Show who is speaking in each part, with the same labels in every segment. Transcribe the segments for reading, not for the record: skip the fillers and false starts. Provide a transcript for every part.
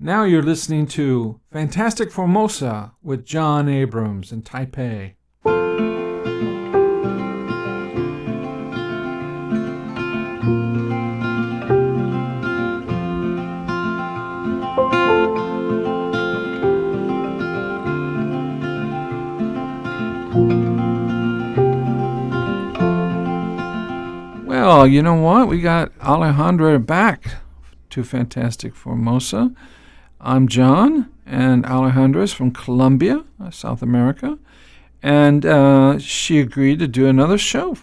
Speaker 1: Now you're listening to Fantastic Formosa with Jon Abrams in Taipei. Well, you know what? We got Alejandra back to Fantastic Formosa. I'm John, and Alejandra is from Colombia, South America, and she agreed to do another show.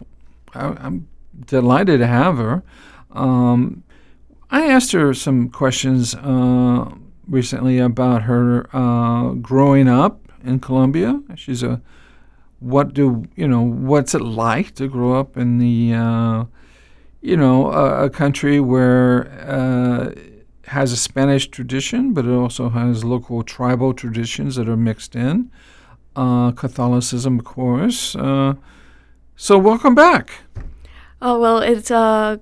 Speaker 1: I'm delighted to have her. I asked her some questions recently about her growing up in Colombia. She's what's it like to grow up in the a country where has a Spanish tradition, but it also has local tribal traditions that are mixed in. Catholicism, of course. So welcome back.
Speaker 2: Oh, well, it's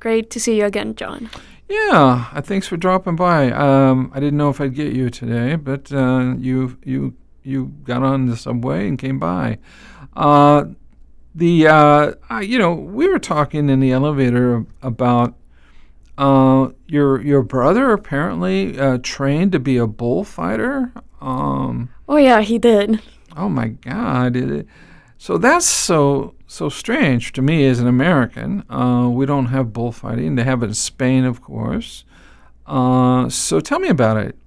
Speaker 2: great to see you again, John.
Speaker 1: Yeah, thanks for dropping by. I didn't know if I'd get you today, but you got on the subway and came by. We were talking in the elevator about your brother apparently trained to be a bullfighter.
Speaker 2: Oh yeah, he did.
Speaker 1: Oh my God! So that's so strange to me as an American. We don't have bullfighting. They have it in Spain, of course. So tell me about it.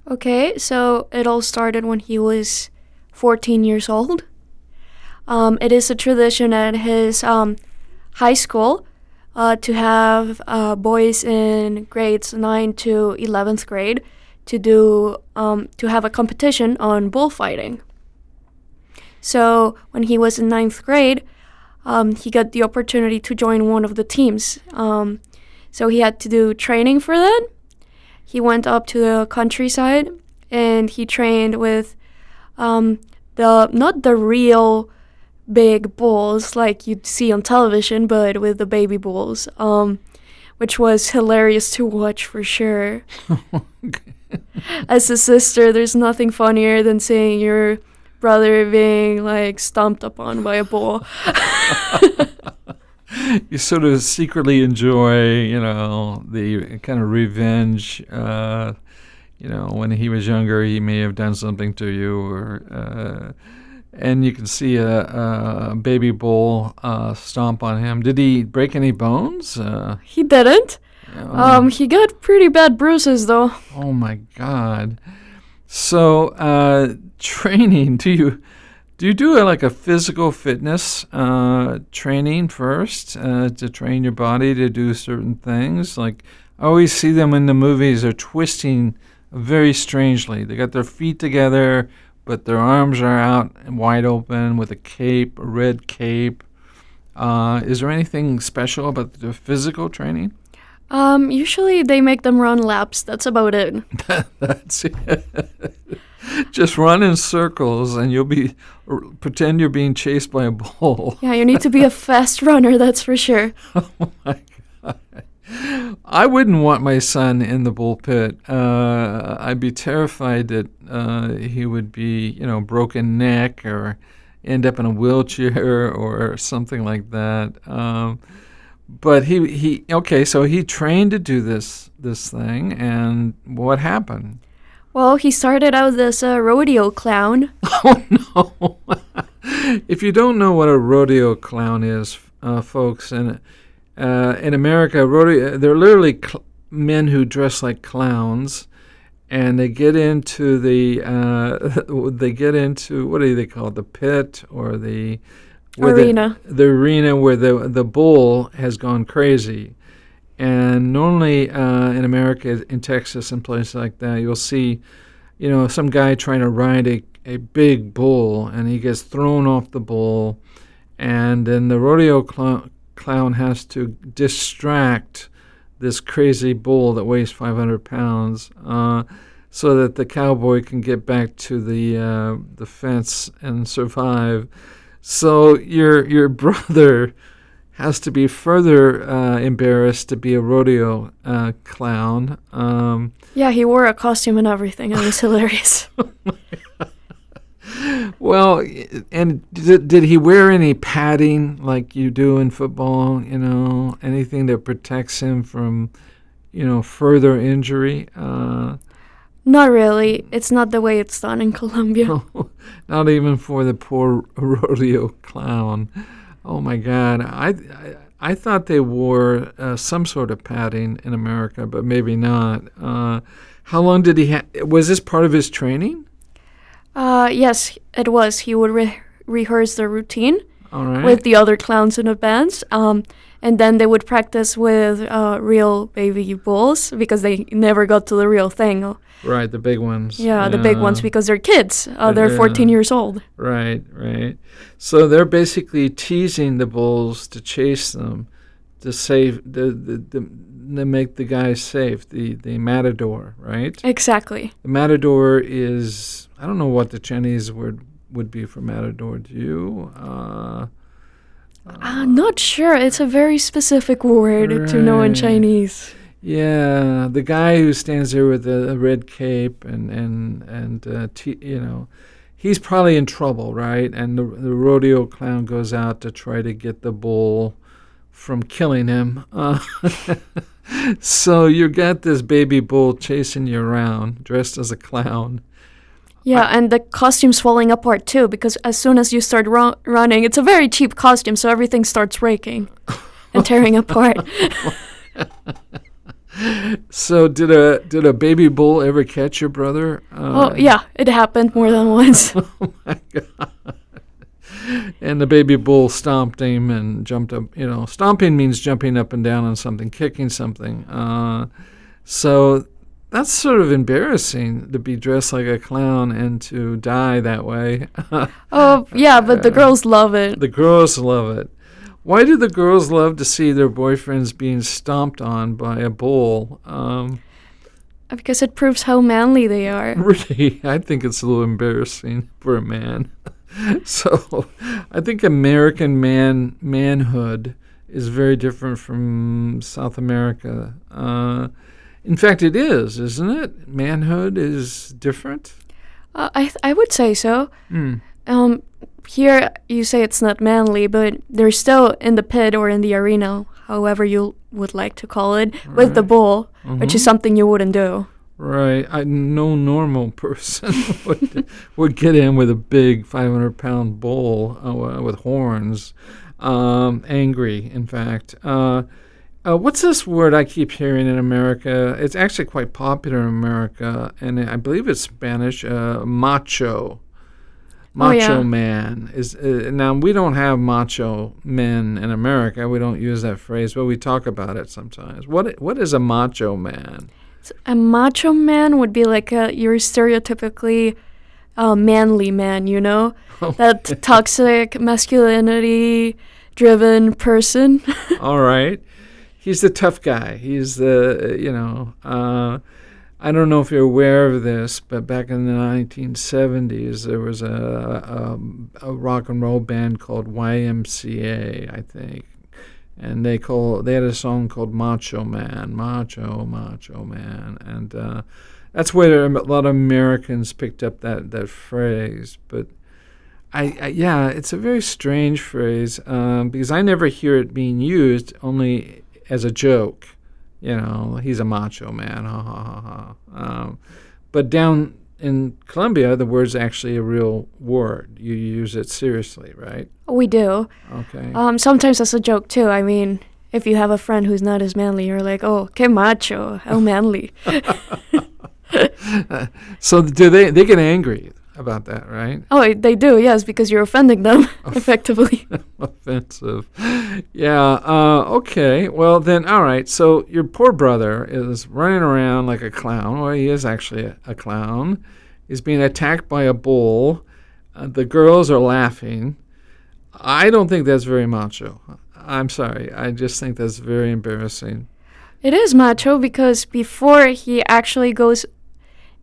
Speaker 2: Okay, so it all started when he was 14 years old. It is a tradition at his high school to have boys in grades 9 to 11th grade to have a competition on bullfighting. So when he was in 9th grade, he got the opportunity to join one of the teams. So he had to do training for that. He went up to the countryside and he trained with not the real big bulls like you'd see on television, but with the baby bulls, which was hilarious to watch for sure. As a sister, there's nothing funnier than seeing your brother being like stomped upon by a bull.
Speaker 1: You sort of secretly enjoy, the kind of revenge. When he was younger, he may have done something to you, or and you can see a baby bull stomp on him. Did he break any bones?
Speaker 2: He didn't. He got pretty bad bruises, though.
Speaker 1: Oh my God! So training, do you do a physical fitness training first to train your body to do certain things? Like I always see them in the movies. They're twisting very strangely. They got their feet together, but their arms are out and wide open with a red cape. Is there anything special about the physical training?
Speaker 2: Usually they make them run laps. That's about it.
Speaker 1: That's it. Just run in circles and pretend you're being chased by a bull.
Speaker 2: Yeah, you need to be a fast runner, that's for sure.
Speaker 1: Oh my God. I wouldn't want my son in the bull pit. I'd be terrified that he would be, broken neck or end up in a wheelchair or something like that. But so he trained to do this thing, and what happened?
Speaker 2: Well, he started out as a rodeo clown.
Speaker 1: Oh, no. If you don't know what a rodeo clown is, folks, in America, they're literally men who dress like clowns, and they get into what do they call it, the pit or the
Speaker 2: arena.
Speaker 1: The arena where the bull has gone crazy. And normally in America, in Texas and places like that, you'll see, some guy trying to ride a big bull, and he gets thrown off the bull, and then the rodeo clown has to distract this crazy bull that weighs 500 pounds so that the cowboy can get back to the fence and survive. So your brother has to be further embarrassed to be a rodeo clown.
Speaker 2: Yeah, he wore a costume and everything. It was hilarious.
Speaker 1: Well, and did he wear any padding like you do in football? Anything that protects him from, further injury?
Speaker 2: Not really. It's not the way it's done in Colombia.
Speaker 1: Not even for the poor rodeo clown. Oh my God! I thought they wore some sort of padding in America, but maybe not. How long did he have? Was this part of his training?
Speaker 2: Yes, it was. He would rehearse the routine
Speaker 1: All right.
Speaker 2: with the other clowns in the bands, and then they would practice with real baby bulls because they never got to the real thing.
Speaker 1: Right, the big ones.
Speaker 2: Yeah, the big ones because they're kids. They're 14 years old.
Speaker 1: Right. So they're basically teasing the bulls to chase them, to save to make the guys safe. The matador, right?
Speaker 2: Exactly.
Speaker 1: The matador is, I don't know what the Chinese word would be for matador. Do you?
Speaker 2: I'm not sure. It's a very specific word to know in
Speaker 1: Right.
Speaker 2: Chinese.
Speaker 1: Yeah, the guy who stands there with a red cape and he's probably in trouble, right? And the rodeo clown goes out to try to get the bull from killing him. So you got this baby bull chasing you around, dressed as a clown.
Speaker 2: Yeah, and the costume's falling apart too because as soon as you start running, it's a very cheap costume, so everything starts breaking and tearing apart.
Speaker 1: So did a baby bull ever catch your brother?
Speaker 2: Oh, yeah, it happened more than once.
Speaker 1: Oh my God. And the baby bull stomped him and jumped up. Stomping means jumping up and down on something, kicking something. So that's sort of embarrassing to be dressed like a clown and to die that way.
Speaker 2: Oh, yeah, but the girls love it.
Speaker 1: The girls love it. Why do the girls love to see their boyfriends being stomped on by a bull?
Speaker 2: Because it proves how manly they are.
Speaker 1: Really, I think it's a little embarrassing for a man. So I think American manhood is very different from South America. In fact, it is, isn't it? Manhood is different.
Speaker 2: I would say so. Here you say it's not manly, but they're still in the pit or in the arena, however you would like to call it, with the bull, which is something you wouldn't do.
Speaker 1: Right. No normal person would get in with a big 500-pound bull with horns, angry, in fact. What's this word I keep hearing in America? It's actually quite popular in America, and I believe it's Spanish, macho. Macho man is now we don't have macho men in America. We don't use that phrase, but we talk about it sometimes. What is a macho man?
Speaker 2: So a macho man would be like your stereotypically manly man, that toxic masculinity-driven person.
Speaker 1: All right, he's the tough guy. He's the I don't know if you're aware of this, but back in the 1970s, there was a rock and roll band called YMCA, I think, and they had a song called Macho Man, Macho Man, and that's where a lot of Americans picked up that phrase. But it's a very strange phrase because I never hear it being used, only as a joke. He's a macho man, ha ha ha ha. But down in Colombia, the word's actually a real word. You use it seriously, right?
Speaker 2: We do.
Speaker 1: Okay.
Speaker 2: Sometimes as a joke too. I mean, if you have a friend who's not as manly, you're like, "Oh, que macho, how manly."
Speaker 1: So do they get angry about that, right?
Speaker 2: Oh, they do, yes, because you're offending them, effectively.
Speaker 1: Offensive. Yeah, okay. Well, then, all right. So your poor brother is running around like a clown. Well, he is actually a clown. He's being attacked by a bull. The girls are laughing. I don't think that's very macho. I'm sorry. I just think that's very embarrassing.
Speaker 2: It is macho because before he actually goes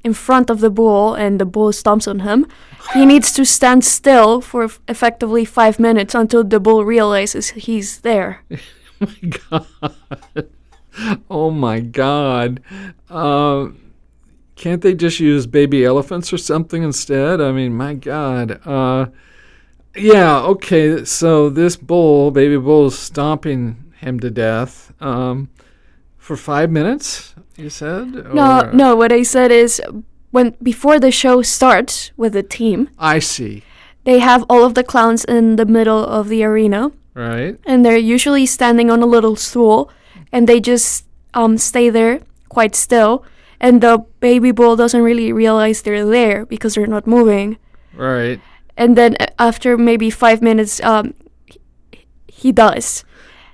Speaker 2: in front of the bull and the bull stomps on him, he needs to stand still for effectively 5 minutes until the bull realizes he's there.
Speaker 1: My God. Oh my God. Can't they just use baby elephants or something instead? I mean, my God. Yeah, okay. So this baby bull, is stomping him to death for 5 minutes, you said?
Speaker 2: No, what I said is before the show starts with the team,
Speaker 1: I see.
Speaker 2: they have all of the clowns in the middle of the arena.
Speaker 1: Right.
Speaker 2: And they're usually standing on a little stool, and they just stay there quite still. And the baby bull doesn't really realize they're there because they're not moving.
Speaker 1: Right.
Speaker 2: And then after maybe 5 minutes, he does.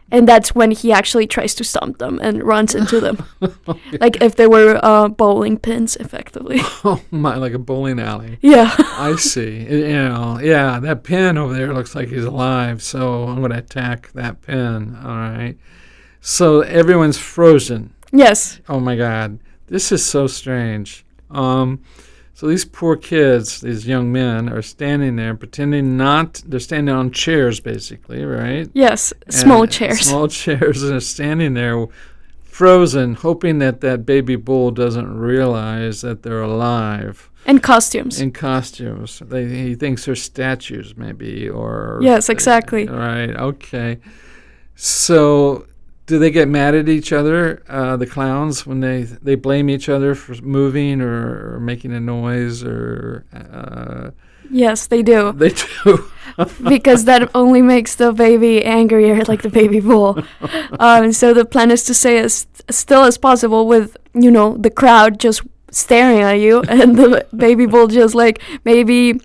Speaker 2: And that's when he actually tries to stomp them and runs into them.
Speaker 1: Okay.
Speaker 2: Like if they were bowling pins, effectively.
Speaker 1: Oh my, like a bowling alley.
Speaker 2: Yeah.
Speaker 1: I see. Yeah, that pin over there looks like he's alive, so I'm going to attack that pin. All right. So everyone's frozen.
Speaker 2: Yes.
Speaker 1: Oh my God. This is so strange. So these poor kids, these young men, are standing there pretending they're standing on chairs basically, right?
Speaker 2: Yes, small chairs.
Speaker 1: Small chairs, and they're standing there frozen, hoping that baby bull doesn't realize that they're alive.
Speaker 2: In costumes.
Speaker 1: He thinks they're statues maybe, or...
Speaker 2: Yes, exactly.
Speaker 1: Right, okay. So... do they get mad at each other, the clowns, when they blame each other for moving or making a noise or...
Speaker 2: Yes, they do.
Speaker 1: They do.
Speaker 2: Because that only makes the baby angrier, like the baby bull. So the plan is to stay as still as possible with, the crowd just staring at you and the baby bull just like maybe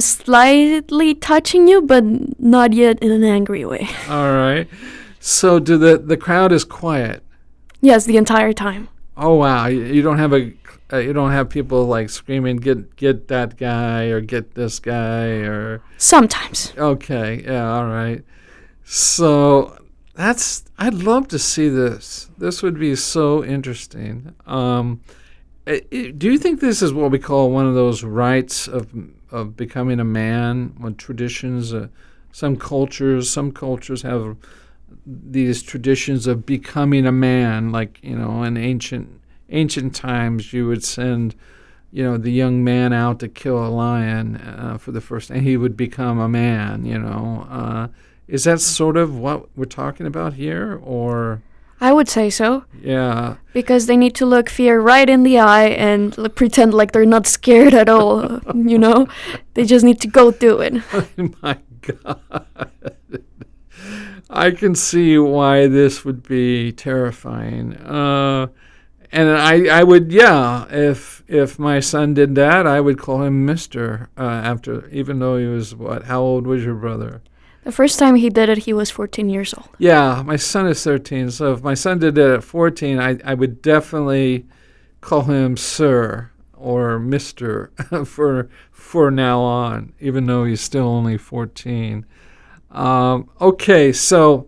Speaker 2: slightly touching you, but not yet in an angry way.
Speaker 1: All right. So the crowd is quiet?
Speaker 2: Yes, the entire time.
Speaker 1: Oh wow! You don't have people like screaming, "Get that guy" or "Get this guy" or.
Speaker 2: Sometimes.
Speaker 1: Okay. Yeah. All right. So I'd love to see this. This would be so interesting. Do you think this is what we call one of those rites of becoming a man? When traditions, some cultures have these traditions of becoming a man, like in ancient times you would send the young man out to kill a lion for the first, and he would become a man. Is that sort of what we're talking about here, or?
Speaker 2: I would say so.
Speaker 1: Yeah.
Speaker 2: Because they need to look fear right in the eye and pretend like they're not scared at all. They just need to go through it.
Speaker 1: Oh my God. I can see why this would be terrifying. And I would, if my son did that, I would call him Mr. Even though he was, how old was your brother?
Speaker 2: The first time he did it, he was 14 years old.
Speaker 1: Yeah, my son is 13. So if my son did it at 14, I would definitely call him Sir or Mr. for now on, even though he's still only 14. Okay, so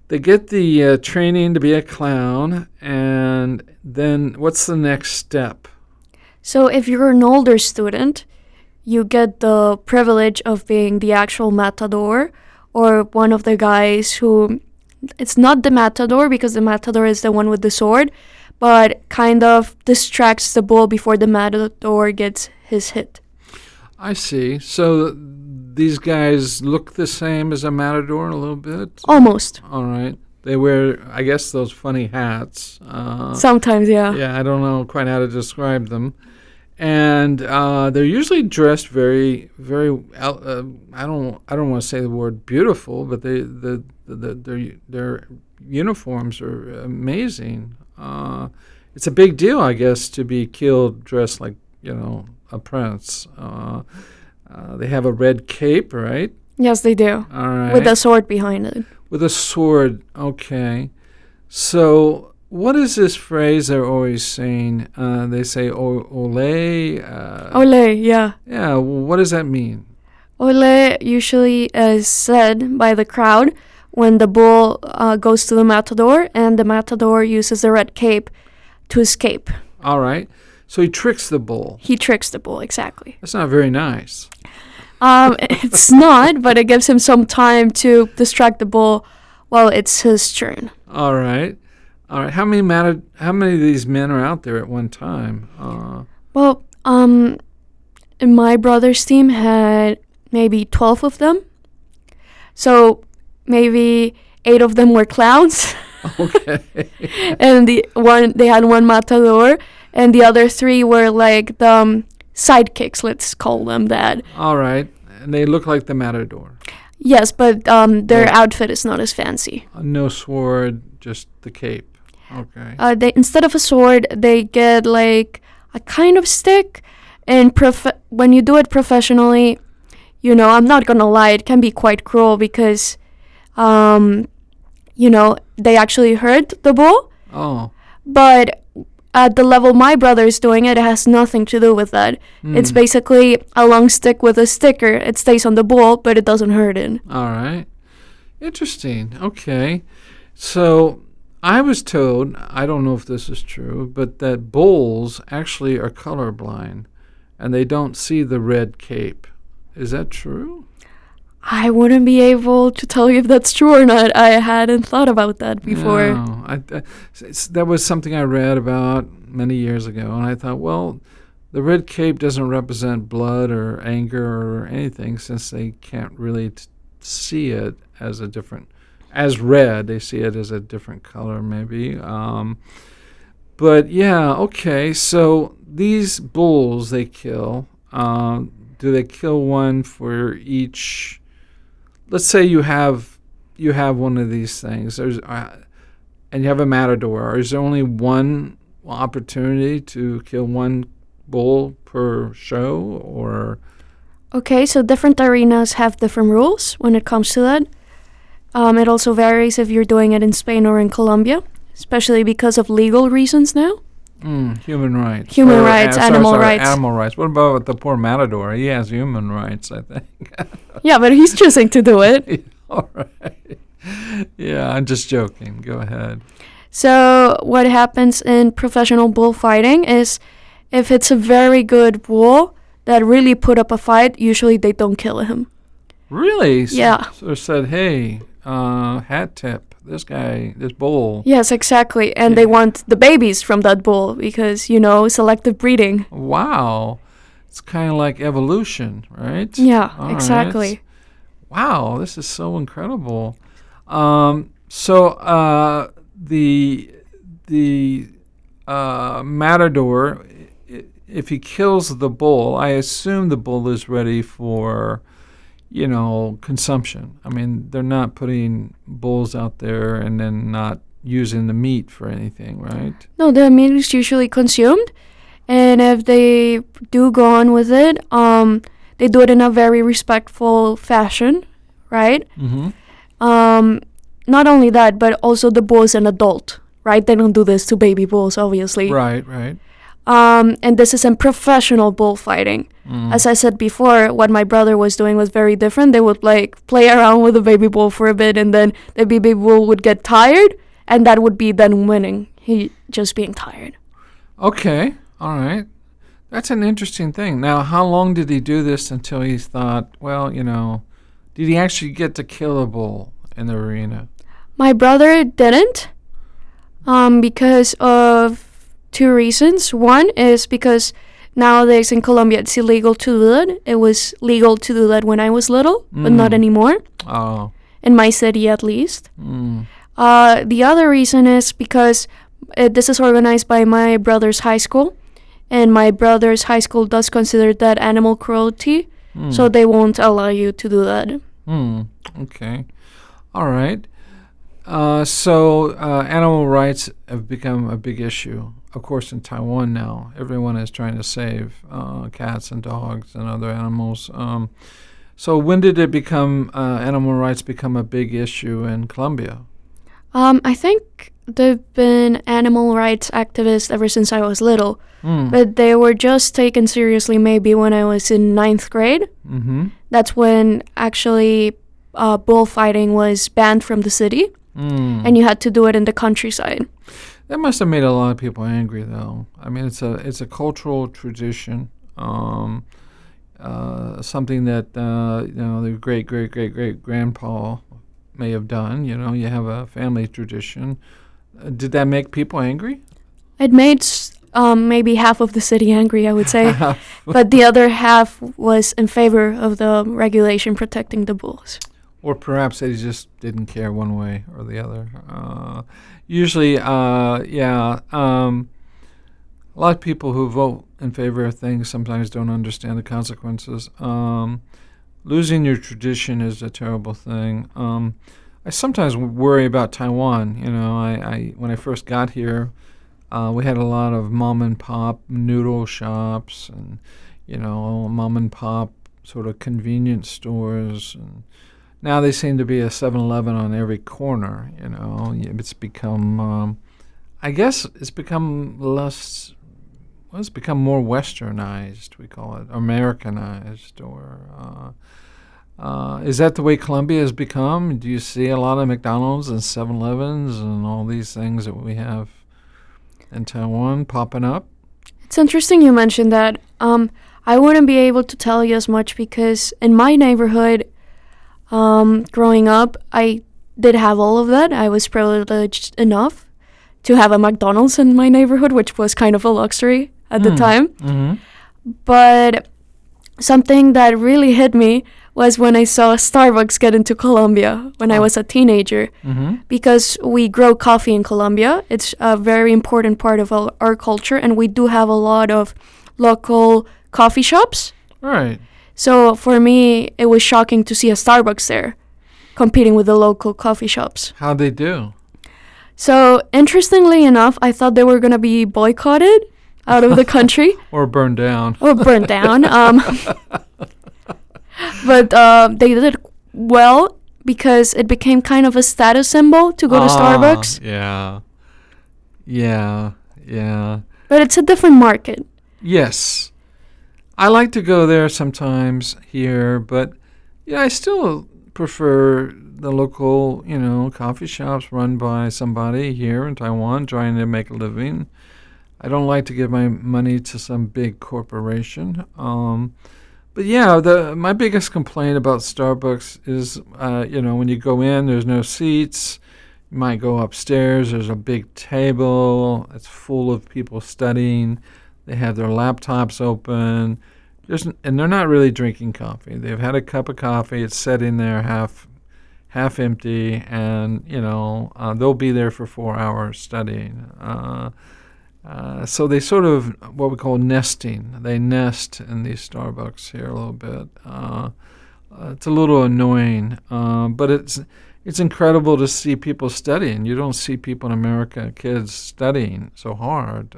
Speaker 1: they get the training to be a clown, and then what's the next step?
Speaker 2: So if you're an older student, you get the privilege of being the actual matador, or one of the guys who, it's not the matador because the matador is the one with the sword, but kind of distracts the bull before the matador gets his hit.
Speaker 1: I see. So these guys look the same as a matador a little bit?
Speaker 2: Almost.
Speaker 1: All right. They wear, I guess, those funny hats.
Speaker 2: Sometimes, yeah.
Speaker 1: Yeah, I don't know quite how to describe them. And they're usually dressed very, very. I don't want to say the word beautiful, but their uniforms are amazing. It's a big deal, I guess, to be killed dressed like a prince. They have a red cape, right?
Speaker 2: Yes, they do.
Speaker 1: All right.
Speaker 2: With a sword behind it.
Speaker 1: With a sword, okay. So what is this phrase they're always saying? They say ole.
Speaker 2: Ole, yeah.
Speaker 1: Yeah, what does that mean?
Speaker 2: Ole usually is said by the crowd when the bull goes to the matador, and the matador uses the red cape to escape.
Speaker 1: All right. So he tricks the bull.
Speaker 2: He tricks the bull, exactly.
Speaker 1: That's not very nice.
Speaker 2: It's not, but it gives him some time to distract the bull while it's his turn.
Speaker 1: All right. How many of these men are out there at one time?
Speaker 2: Well, my brother's team had maybe 12 of them. So maybe 8 of them were clowns.
Speaker 1: Okay.
Speaker 2: And they had one matador, and the other 3 were like the sidekicks, let's call them that.
Speaker 1: All right. And they look like the matador.
Speaker 2: Yes, but their outfit is not as fancy.
Speaker 1: No sword, just the cape. Okay.
Speaker 2: They instead of a sword, they get like a kind of stick. And when you do it professionally, I'm not gonna lie, it can be quite cruel because, they actually hurt the bull.
Speaker 1: Oh.
Speaker 2: But at the level my brother is doing it, it has nothing to do with that. It's basically a long stick with a sticker. It stays on the bull, but it doesn't hurt it.
Speaker 1: All right. Interesting. Okay. So I was told, I don't know if this is true, but that bulls actually are colorblind and they don't see the red cape. Is that true?
Speaker 2: I wouldn't be able to tell you if that's true or not. I hadn't thought about that before.
Speaker 1: No, that was something I read about many years ago, and I thought, well, the red cape doesn't represent blood or anger or anything, since they can't really see it as red. They see it as a different color, maybe. But yeah, okay. So these bulls they kill. Do they kill one for each? Let's say you have one of these things. And you have a matador. Is there only one opportunity to kill one bull per show, or?
Speaker 2: Okay, so different arenas have different rules when it comes to that. It also varies if you're doing it in Spain or in Colombia, especially because of legal reasons now.
Speaker 1: Human rights.
Speaker 2: Animal rights.
Speaker 1: Animal rights. What about the poor matador? He has human rights, I think.
Speaker 2: Yeah, but he's choosing to do it.
Speaker 1: All right. Yeah, I'm just joking. Go ahead.
Speaker 2: So what happens in professional bullfighting is if it's a very good bull that really put up a fight, usually they don't kill him.
Speaker 1: Really?
Speaker 2: Yeah.
Speaker 1: So they said, hey, hat tip. This bull.
Speaker 2: Yes, exactly. And they want the babies from that bull because, selective breeding.
Speaker 1: Wow. It's kind of like evolution, right?
Speaker 2: Yeah,
Speaker 1: All
Speaker 2: exactly.
Speaker 1: Right. Wow, this is so incredible. The matador, if he kills the bull, I assume the bull is ready for consumption. I mean, they're not putting bulls out there and then not using the meat for anything, right?
Speaker 2: No, the meat is usually consumed. And if they do go on with it, they do it in a very respectful fashion, right?
Speaker 1: Mm-hmm.
Speaker 2: Not only that, but also the bull is an adult, right? They don't do this to baby bulls, obviously.
Speaker 1: Right.
Speaker 2: And this is in professional bullfighting. As I said before, what my brother was doing was very different. They would play around with the baby bull for a bit, and then the baby bull would get tired, and that would be then winning. He just being tired.
Speaker 1: Okay, all right. That's an interesting thing. Now, how long did he do this until he thought, well, did he actually get to kill a bull in the arena?
Speaker 2: My brother didn't, because of 2 reasons. One is because nowadays in Colombia it's illegal to do that. It was legal to do that when I was little, but not anymore.
Speaker 1: Oh.
Speaker 2: In my city, at least. The other reason is because this is organized by my brother's high school, and my brother's high school does consider that animal cruelty, so they won't allow you to do that.
Speaker 1: Okay. All right. So animal rights have become a big issue. Of course, in Taiwan now, everyone is trying to save cats and dogs and other animals. So when did it become animal rights become a big issue in Colombia?
Speaker 2: I think they've been animal rights activists ever since I was little, but they were just taken seriously maybe when I was in 9th grade.
Speaker 1: Mm-hmm.
Speaker 2: That's when actually bullfighting was banned from the city, and you had to do it in the countryside.
Speaker 1: That must have made a lot of people angry, though. I mean, it's a cultural tradition, something that the great grandpa may have done. You have a family tradition. Did that make people angry?
Speaker 2: It made maybe half of the city angry, I would say, but the other half was in favor of the regulation protecting the bulls.
Speaker 1: Or perhaps they just didn't care one way or the other. Usually, yeah. A lot of people who vote in favor of things sometimes don't understand the consequences. Losing your tradition is a terrible thing. I sometimes worry about Taiwan. I when I first got here, we had a lot of mom and pop noodle shops and mom and pop sort of convenience stores, and now they seem to be a 7-Eleven on every corner. It's become, I guess, it's become less. Well, it's become more westernized. We call it Americanized, or is that the way Colombia has become? Do you see a lot of McDonald's and 7-Elevens and all these things that we have in Taiwan popping up?
Speaker 2: It's interesting you mentioned that. I wouldn't be able to tell you as much because in my neighborhood, growing up, I did have all of that. I was privileged enough to have a McDonald's in my neighborhood, which was kind of a luxury at the time.
Speaker 1: Mm-hmm.
Speaker 2: But something that really hit me was when I saw Starbucks get into Colombia when I was a teenager.
Speaker 1: Mm-hmm.
Speaker 2: Because we grow coffee in Colombia. It's a very important part of our culture, and we do have a lot of local coffee shops.
Speaker 1: Right.
Speaker 2: So for me, it was shocking to see a Starbucks there competing with the local coffee shops.
Speaker 1: How'd they do?
Speaker 2: So interestingly enough, I thought they were going to be boycotted out of the country.
Speaker 1: Or burned down.
Speaker 2: Or burned down. But they did well because it became kind of a status symbol to go to Starbucks.
Speaker 1: Yeah. Yeah. Yeah.
Speaker 2: But it's a different market.
Speaker 1: Yes. I like to go there sometimes here, but I still prefer the local, coffee shops run by somebody here in Taiwan trying to make a living. I don't like to give my money to some big corporation. But yeah, my biggest complaint about Starbucks is, when you go in, there's no seats. You might go upstairs. There's a big table. It's full of people studying. They have their laptops open. And they're not really drinking coffee. They've had a cup of coffee. It's sitting there half empty, and they'll be there for 4 hours studying. So they sort of what we call nesting. They nest in these Starbucks here a little bit. It's a little annoying, but it's incredible to see people studying. You don't see people in America, kids studying so hard.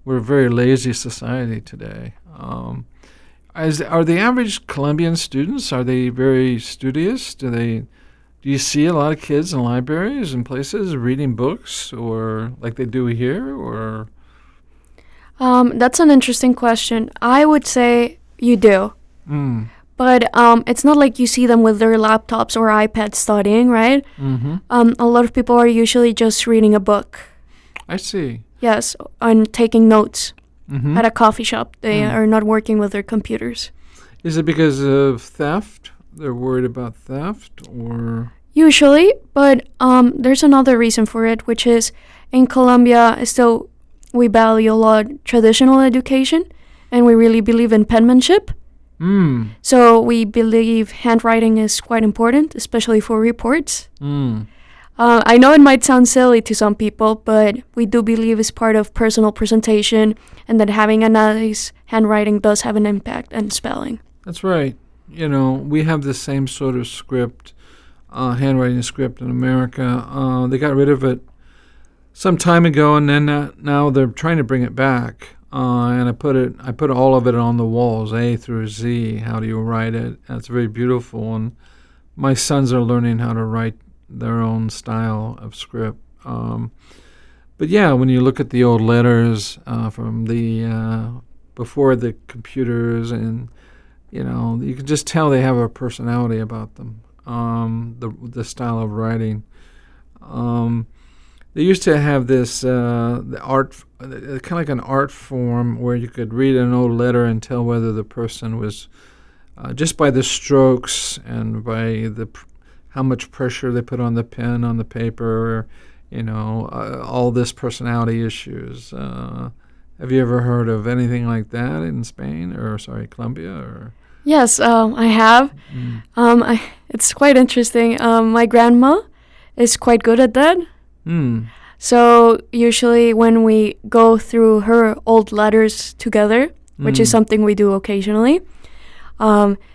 Speaker 1: We're a very lazy society today. Are the average Colombian students, are they very studious? Do you see a lot of kids in libraries and places reading books, or like they do here, or?
Speaker 2: That's an interesting question. I would say you do. But it's not like you see them with their laptops or iPads studying, right?
Speaker 1: Mm-hmm.
Speaker 2: A lot of people are usually just reading a book.
Speaker 1: I see.
Speaker 2: Yes, and taking notes
Speaker 1: Mm-hmm.
Speaker 2: at a coffee shop. They are not working with their computers.
Speaker 1: Is it because of theft? They're worried about theft, or?
Speaker 2: Usually, but there's another reason for it, which is in Colombia, still we value a lot traditional education, and we really believe in penmanship. So we believe handwriting is quite important, especially for reports. I know it might sound silly to some people, but we do believe it's part of personal presentation, and that having a nice handwriting does have an impact and spelling.
Speaker 1: That's right. We have the same sort of script, handwriting script in America. They got rid of it some time ago, and then now they're trying to bring it back. And I put all of it on the walls, A through Z. How do you write it? And it's very beautiful, and my sons are learning how to write their own style of script. But yeah, when you look at the old letters from the before the computers, and you can just tell they have a personality about them. The style of writing. they used to have this the art, kind of like an art form where you could read an old letter and tell whether the person was just by the strokes and by how much pressure they put on the pen on the paper, all this personality issues. Have you ever heard of anything like that in Spain Colombia or?
Speaker 2: Yes, I have. It's quite interesting. My grandma is quite good at that. So usually when we go through her old letters together, which is something we do occasionally,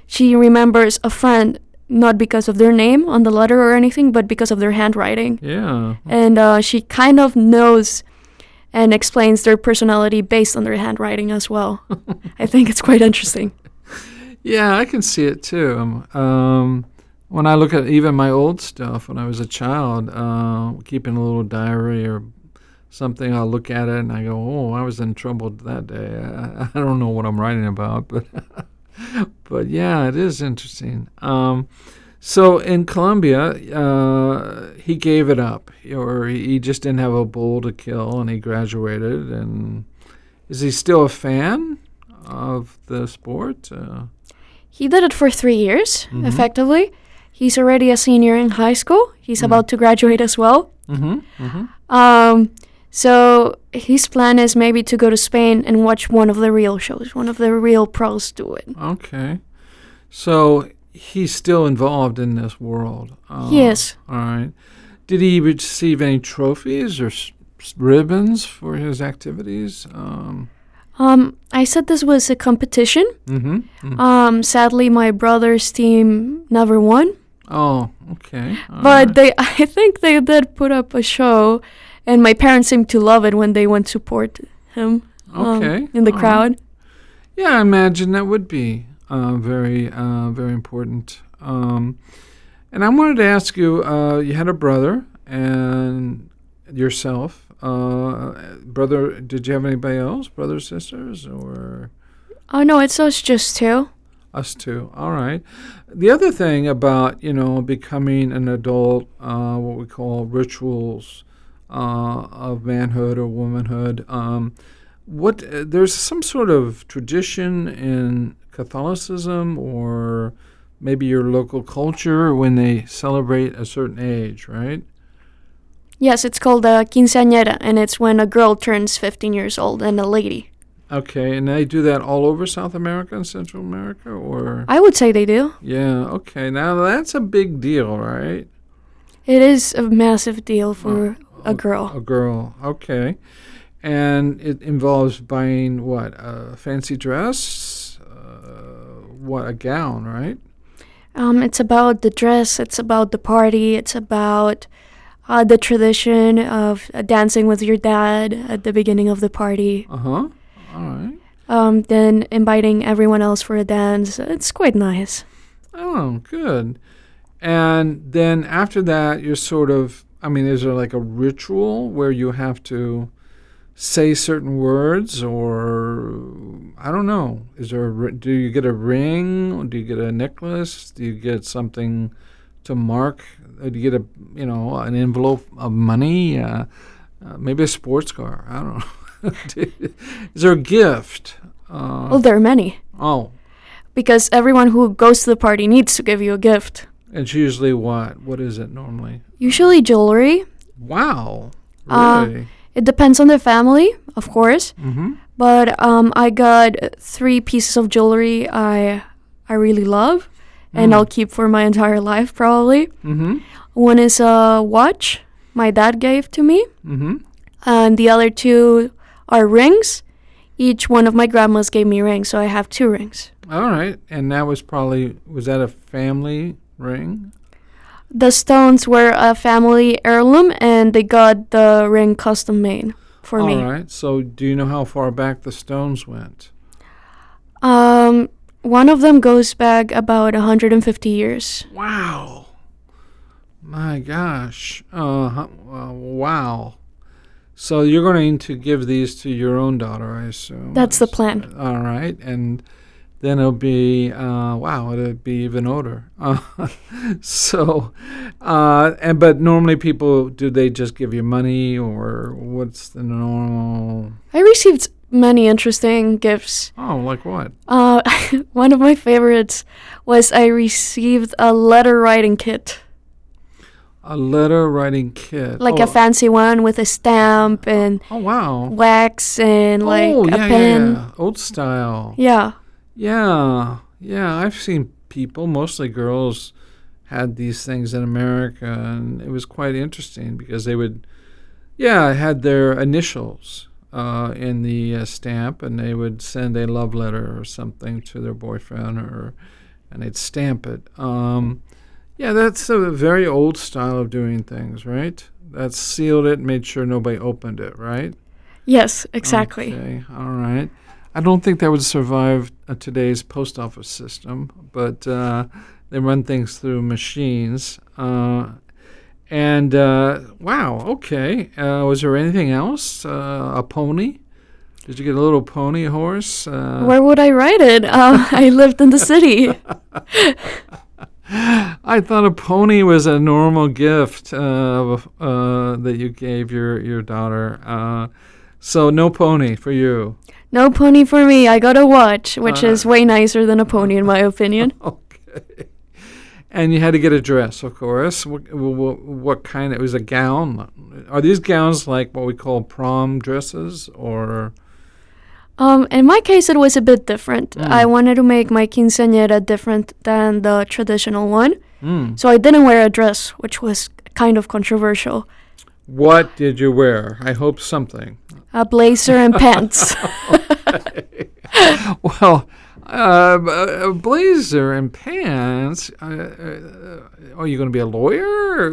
Speaker 2: she remembers a friend not because of their name on the letter or anything, but because of their handwriting.
Speaker 1: Yeah.
Speaker 2: And she kind of knows and explains their personality based on their handwriting as well. I think it's quite interesting.
Speaker 1: Yeah, I can see it too. When I look at even my old stuff when I was a child, keeping a little diary or something, I'll look at it and I go, oh, I was in trouble that day. I don't know what I'm writing about, but but yeah, it is interesting. So in Colombia, he gave it up, or he just didn't have a bull to kill, and he graduated. And is he still a fan of the sport?
Speaker 2: He did it for 3 years, effectively. He's already a senior in high school. He's about to graduate as well. So his plan is maybe to go to Spain and watch one of the real shows, one of the real pros do it.
Speaker 1: Okay. So he's still involved in this world.
Speaker 2: He is.
Speaker 1: All right. Did he receive any trophies or ribbons for his activities?
Speaker 2: I said this was a competition. Sadly, my brother's team never won.
Speaker 1: Oh, okay.
Speaker 2: But I think they did put up a show, and my parents seemed to love it when they went to support him in the crowd.
Speaker 1: Yeah, I imagine that would be very important. And I wanted to ask you, you had a brother and yourself. Brother, did you have anybody else, brothers, sisters, or?
Speaker 2: Oh, no, it's us just two.
Speaker 1: Us two. All right. The other thing about, becoming an adult, what we call rituals of manhood or womanhood, there's some sort of tradition in Catholicism or maybe your local culture when they celebrate a certain age, right?
Speaker 2: Yes, it's called a quinceañera, and it's when a girl turns 15 years old and a lady.
Speaker 1: Okay, and they do that all over South America and Central America, or?
Speaker 2: I would say they do.
Speaker 1: Yeah, okay. Now, that's a big deal, right?
Speaker 2: It is a massive deal for a girl.
Speaker 1: A girl, okay. And it involves buying, what, a fancy dress? A gown, right?
Speaker 2: It's about the dress, it's about the party, it's about the tradition of dancing with your dad at the beginning of the party.
Speaker 1: Uh-huh. All right.
Speaker 2: Then inviting everyone else for a dance. It's quite nice.
Speaker 1: Oh, good. And then after that, you're sort of, is there like a ritual where you have to say certain words, or I don't know. Do you get a ring? Do you get a necklace? Do you get something to mark? Do you get an envelope of money? Maybe a sports car. I don't know. Is there a gift?
Speaker 2: Well, there are many.
Speaker 1: Oh.
Speaker 2: Because everyone who goes to the party needs to give you a gift.
Speaker 1: It's usually what? What is it normally?
Speaker 2: Usually jewelry.
Speaker 1: Wow. Really?
Speaker 2: It depends on the family, of course. But I got 3 pieces of jewelry I really love, and I'll keep for my entire life probably. One is a watch my dad gave to me, and the other 2 are rings. Each one of my grandmas gave me rings, so I have 2 rings.
Speaker 1: All right. And that was that a family ring?
Speaker 2: The stones were a family heirloom, and they got the ring custom made for me.
Speaker 1: All right. So do you know how far back the stones went?
Speaker 2: One of them goes back about 150 years.
Speaker 1: Wow. My gosh. Wow. So you're going to give these to your own daughter, I assume.
Speaker 2: That's the plan.
Speaker 1: All right. And then it'll be it'll be even older. But normally people, do they just give you money, or what's the normal?
Speaker 2: I received many interesting gifts.
Speaker 1: Oh, like what?
Speaker 2: One of my favorites was I received a letter writing kit.
Speaker 1: A letter writing kit.
Speaker 2: Like a fancy one with a stamp and
Speaker 1: wow,
Speaker 2: wax and like a
Speaker 1: yeah,
Speaker 2: pen.
Speaker 1: yeah. Old style.
Speaker 2: Yeah.
Speaker 1: Yeah. I've seen people, mostly girls, had these things in America, and it was quite interesting because they would, had their initials in the stamp, and they would send a love letter or something to their boyfriend, and they'd stamp it. That's a very old style of doing things, right? That sealed it and made sure nobody opened it, right?
Speaker 2: Yes, exactly.
Speaker 1: Okay, all right. I don't think that would survive today's post office system, but they run things through machines. Wow, okay. Was there anything else? A pony? Did you get a little pony horse?
Speaker 2: Where would I write it? I lived in the city.
Speaker 1: I thought a pony was a normal gift that you gave your daughter. So no pony for you.
Speaker 2: No pony for me. I got a watch, which is way nicer than a pony in my opinion.
Speaker 1: Okay. And you had to get a dress, of course. What kind? It was a gown. Are these gowns like what we call prom dresses, or?
Speaker 2: In my case, it was a bit different. I wanted to make my quinceañera different than the traditional one. So I didn't wear a dress, which was kind of controversial.
Speaker 1: What did you wear? I hope something.
Speaker 2: A blazer and pants.
Speaker 1: Well, a blazer and pants. Are you going to be a lawyer?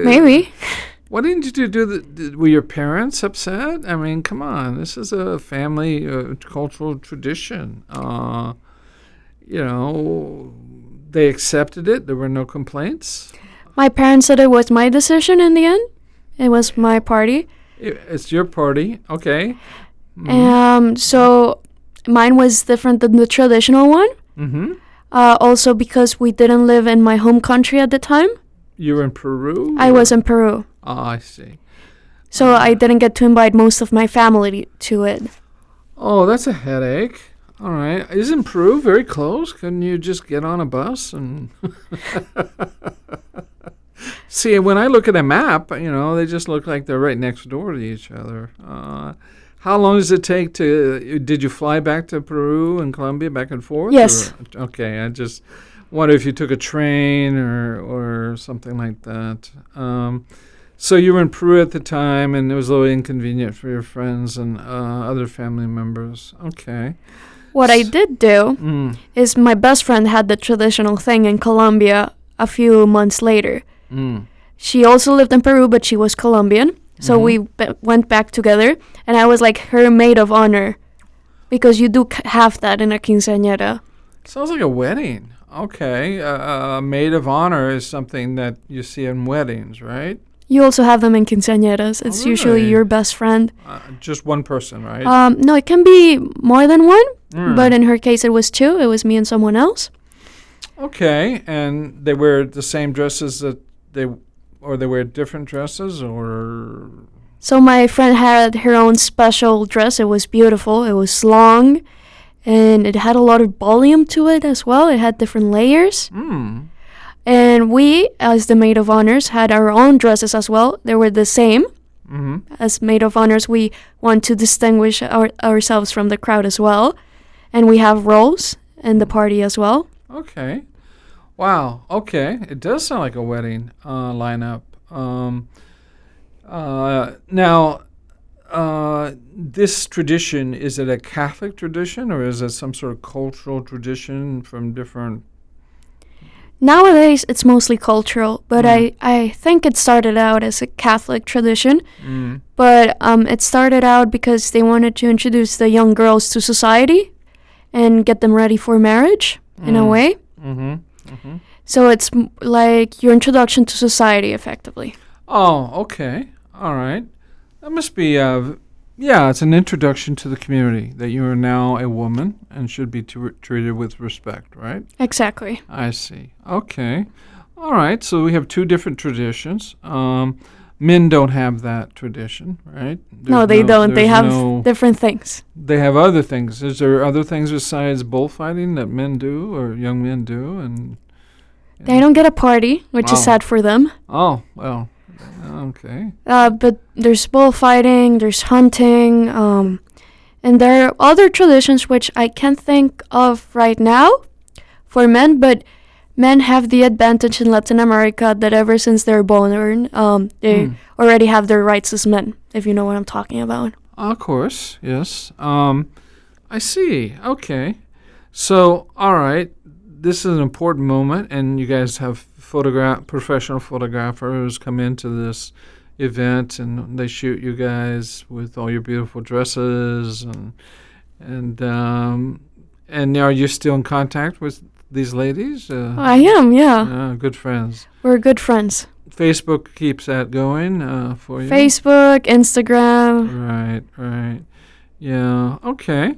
Speaker 2: Maybe.
Speaker 1: Why didn't you do were your parents upset? I mean, come on. This is a family cultural tradition. They accepted it. There were no complaints.
Speaker 2: My parents said it was my decision in the end. It was my party.
Speaker 1: It's your party. Okay.
Speaker 2: So mine was different than the traditional one. Mm-hmm. Also because we didn't live in my home country at the time.
Speaker 1: You were in Peru?
Speaker 2: I was in Peru.
Speaker 1: Oh, I see.
Speaker 2: So I didn't get to invite most of my family to it.
Speaker 1: Oh, that's a headache. All right. Isn't Peru very close? Couldn't you just get on a bus and... See, when I look at a map, they just look like they're right next door to each other. How long does it take did you fly back to Peru and Colombia back and forth?
Speaker 2: Yes.
Speaker 1: Okay, I just wonder if you took a train or something like that. So you were in Peru at the time, and it was a little inconvenient for your friends and other family members. Okay.
Speaker 2: What I did do is my best friend had the traditional thing in Colombia a few months later. She also lived in Peru, but she was Colombian. So we went back together, and I was like her maid of honor, because you do have that in a quinceañera.
Speaker 1: Sounds like a wedding. Okay. A maid of honor is something that you see in weddings, right?
Speaker 2: You also have them in quinceañeras. It's usually your best friend.
Speaker 1: Just one person, right?
Speaker 2: No, it can be more than one, but in her case it was two. It was me and someone else.
Speaker 1: Okay, and they wear the same dresses they wear different dresses, or?
Speaker 2: So my friend had her own special dress. It was beautiful. It was long, and it had a lot of volume to it as well. It had different layers. And we, as the maid of honors, had our own dresses as well. They were the same. As maid of honors, we want to distinguish ourselves from the crowd as well. And we have roles in the party as well. Okay.
Speaker 1: Wow. Okay. It does sound like a wedding lineup. Now, this tradition, is it a Catholic tradition, or is it some sort of cultural tradition from different...
Speaker 2: Nowadays, it's mostly cultural, but I think it started out as a Catholic tradition. But it started out because they wanted to introduce the young girls to society and get them ready for marriage, in a way. So it's like your introduction to society, effectively.
Speaker 1: Oh, okay. All right. That must be Yeah, it's an introduction to the community that you are now a woman and should be treated with respect, right?
Speaker 2: Exactly.
Speaker 1: I see. Okay. All right. So we have two different traditions. Men don't have that tradition, right?
Speaker 2: No, they don't. They have different things.
Speaker 1: They have other things. Is there other things besides bullfighting that men do or young men do? And
Speaker 2: they don't get a party, which is sad for them.
Speaker 1: Oh, well, okay.
Speaker 2: But there's bullfighting, there's hunting, and there are other traditions which I can't think of right now for men, but men have the advantage in Latin America that ever since they're born, they already have their rights as men, if you know what I'm talking about.
Speaker 1: Of course, yes. I see. Okay. So, all right. This is an important moment, and you guys have professional photographers come into this event, and they shoot you guys with all your beautiful dresses, and are you still in contact with these ladies?
Speaker 2: I am, yeah.
Speaker 1: Good friends.
Speaker 2: We're good friends.
Speaker 1: Facebook keeps that going for you?
Speaker 2: Facebook, Instagram.
Speaker 1: Right. Yeah, okay.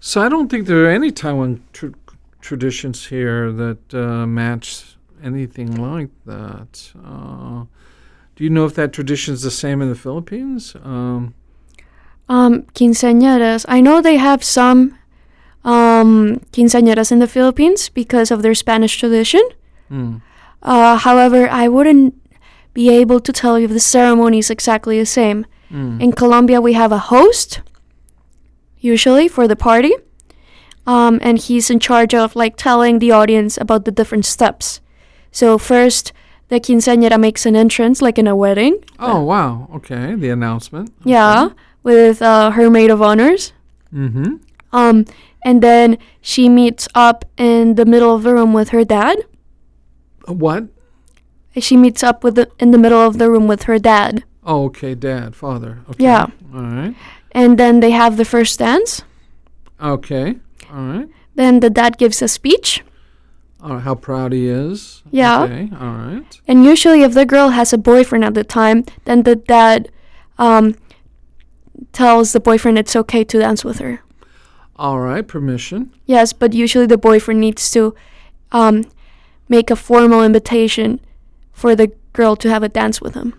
Speaker 1: So I don't think there are any Taiwan traditions here that match anything like that. Do you know if that tradition is the same in the Philippines?
Speaker 2: Quinceañeras. I know they have some quinceañeras in the Philippines because of their Spanish tradition. However, I wouldn't be able to tell you if the ceremony is exactly the same. In Colombia, we have a host, usually, for the party. And he's in charge of telling the audience about the different steps. So first, the quinceañera makes an entrance, like in a wedding.
Speaker 1: Oh, wow. Okay, the announcement. Okay.
Speaker 2: Yeah, with her maid of honors.
Speaker 1: Mm-hmm.
Speaker 2: And then she meets up in the middle of the room with her dad.
Speaker 1: What?
Speaker 2: She meets up in the middle of the room with her dad.
Speaker 1: Oh, okay, dad, father. Okay.
Speaker 2: Yeah.
Speaker 1: All right.
Speaker 2: And then they have the first dance.
Speaker 1: Okay. All right.
Speaker 2: Then the dad gives a speech.
Speaker 1: How proud he is.
Speaker 2: Yeah.
Speaker 1: Okay. All right.
Speaker 2: And usually if the girl has a boyfriend at the time, then the dad tells the boyfriend it's okay to dance with her.
Speaker 1: All right. Permission.
Speaker 2: Yes, but usually the boyfriend needs to make a formal invitation for the girl to have a dance with him.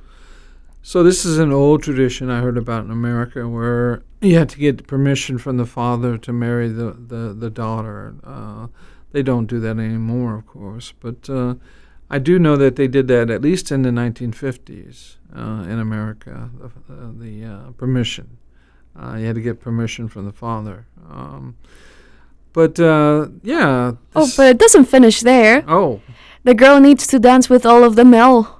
Speaker 1: So this is an old tradition I heard about in America where you had to get permission from the father to marry the daughter. They don't do that anymore, of course. But I do know that they did that at least in the 1950s in America, the permission. You had to get permission from the father. Yeah.
Speaker 2: Oh, but it doesn't finish there.
Speaker 1: Oh.
Speaker 2: The girl needs to dance with all of the male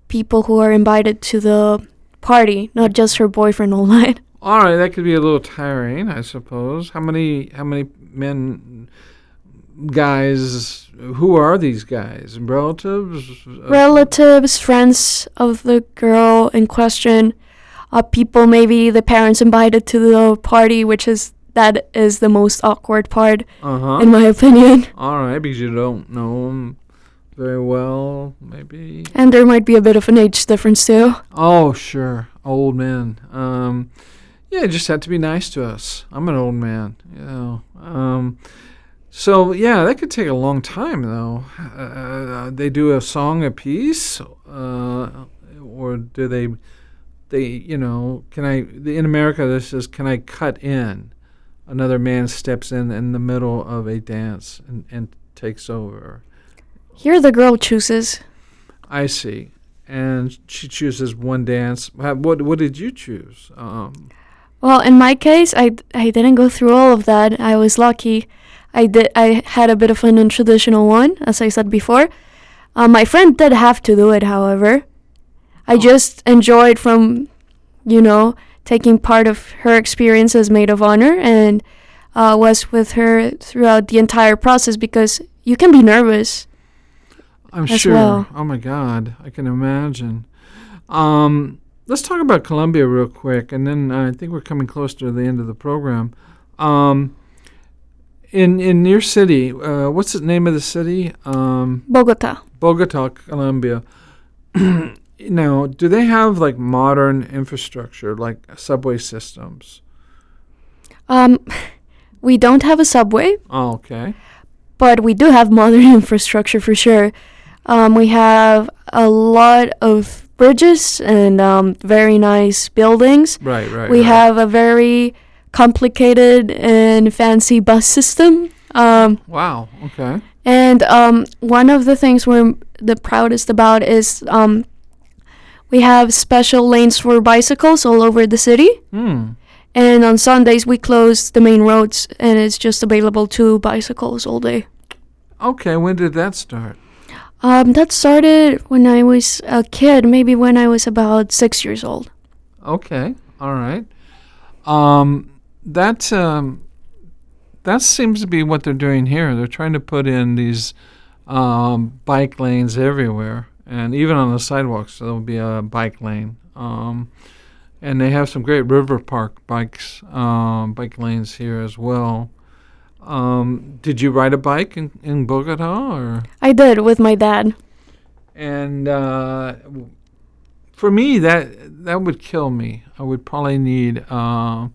Speaker 2: people who are invited to the party, not just her boyfriend all night.
Speaker 1: All right, that could be a little tiring, I suppose. How many men, guys? Who are these guys? Relatives?
Speaker 2: Relatives, friends of the girl in question, people maybe the parents invited to the party, that is the most awkward part, in my opinion.
Speaker 1: All right, because you don't know them very well, maybe.
Speaker 2: And there might be a bit of an age difference too.
Speaker 1: Oh, sure, old men. Yeah, you just have to be nice to us. I'm an old man, you know. So yeah, that could take a long time though. They do a song a piece, or do they? Can I? In America, this is can I cut in? Another man steps in the middle of a dance and takes over.
Speaker 2: Here the girl chooses.
Speaker 1: I see. And she chooses one dance. What did you choose?
Speaker 2: Well, in my case, I didn't go through all of that. I was lucky. I had a bit of an untraditional one, as I said before. My friend did have to do it, however. I just enjoyed from, taking part of her experience as maid of honor and was with her throughout the entire process because you can be nervous.
Speaker 1: I'm sure. Well. Oh my God, I can imagine. Let's talk about Colombia real quick, and then I think we're coming close to the end of the program. In your city, what's the name of the city?
Speaker 2: Bogota.
Speaker 1: Bogota, Colombia. Now, do they have like modern infrastructure, like subway systems?
Speaker 2: Um, we don't have a subway,
Speaker 1: Oh, okay.
Speaker 2: but we do have modern infrastructure for sure. We have a lot of bridges and very nice buildings.
Speaker 1: Right, right.
Speaker 2: We
Speaker 1: right.
Speaker 2: have a very complicated and fancy bus system.
Speaker 1: Wow. Okay.
Speaker 2: And one of the things we're the proudest about is we have special lanes for bicycles all over the city.
Speaker 1: Hmm.
Speaker 2: And on Sundays, we close the main roads, and it's just available to bicycles all day.
Speaker 1: Okay. When did that start?
Speaker 2: That started when I was a kid, maybe when I was about 6 years old.
Speaker 1: Okay. All right. That seems to be what they're doing here. They're trying to put in these bike lanes everywhere, and even on the sidewalks there'll be a bike lane. And they have some great river park bike lanes here as well. Did you ride a bike in Bogota, or?
Speaker 2: I did with my dad.
Speaker 1: And for me, that would kill me. I would probably need an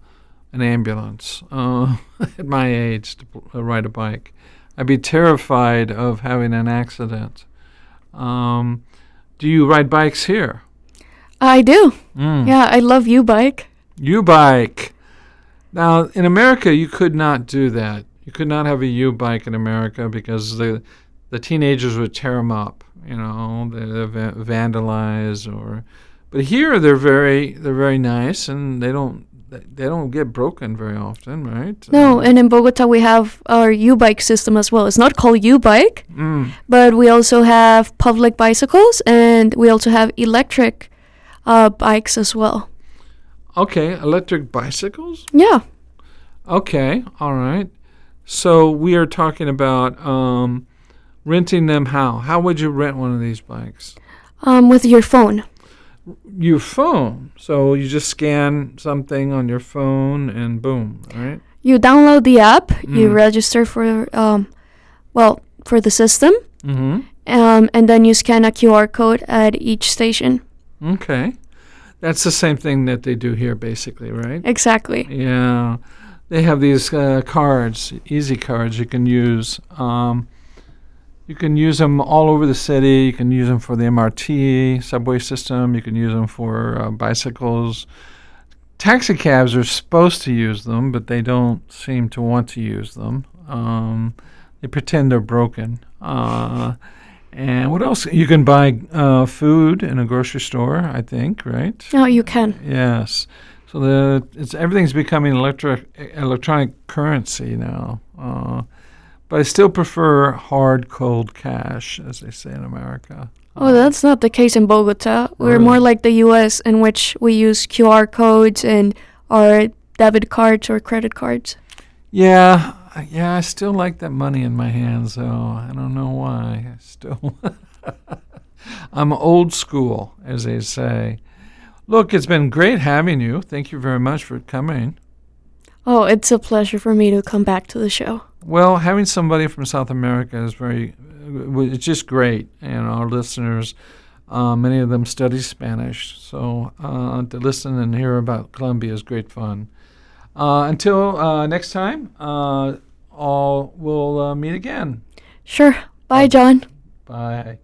Speaker 1: ambulance at my age to ride a bike. I'd be terrified of having an accident. Do you ride bikes here?
Speaker 2: I do.
Speaker 1: Mm.
Speaker 2: Yeah, I love U-Bike.
Speaker 1: U-bike. Now, in America, you could not do that. You could not have a U-bike in America because the teenagers would tear them up. You know, they vandalize or. But here, they're very nice, and they don't get broken very often, right?
Speaker 2: No, and in Bogota we have our U-Bike system as well. It's not called U-Bike, but we also have public bicycles, and we also have electric bikes as well.
Speaker 1: Okay, electric bicycles?
Speaker 2: Yeah.
Speaker 1: Okay, all right. So we are talking about renting them how? How would you rent one of these bikes?
Speaker 2: With your phone.
Speaker 1: Your phone. So you just scan something on your phone and boom, right?
Speaker 2: You download the app, you register for for the system, and then you scan a QR code at each station.
Speaker 1: Okay. That's the same thing that they do here, basically, right?
Speaker 2: Exactly.
Speaker 1: Yeah. They have these cards, easy cards you can use. You can use them all over the city. You can use them for the MRT subway system. You can use them for bicycles. Taxi cabs are supposed to use them, but they don't seem to want to use them. They pretend they're broken. And what else? You can buy food in a grocery store, I think, right?
Speaker 2: Oh, you can.
Speaker 1: Yes. So everything's becoming electronic currency now. But I still prefer hard, cold cash, as they say in America.
Speaker 2: Oh, that's not the case in Bogota. We're
Speaker 1: Really?
Speaker 2: more like the U.S., in which we use QR codes and our debit cards or credit cards.
Speaker 1: Yeah, I still like that money in my hands, though. I don't know why. I'm old school, as they say. Look, it's been great having you. Thank you very much for coming.
Speaker 2: Oh, it's a pleasure for me to come back to the show.
Speaker 1: Well, having somebody from South America is it's just great. And our listeners, many of them study Spanish. So to listen and hear about Colombia is great fun. Until next time, we'll meet again.
Speaker 2: Sure. Bye, John.
Speaker 1: Bye.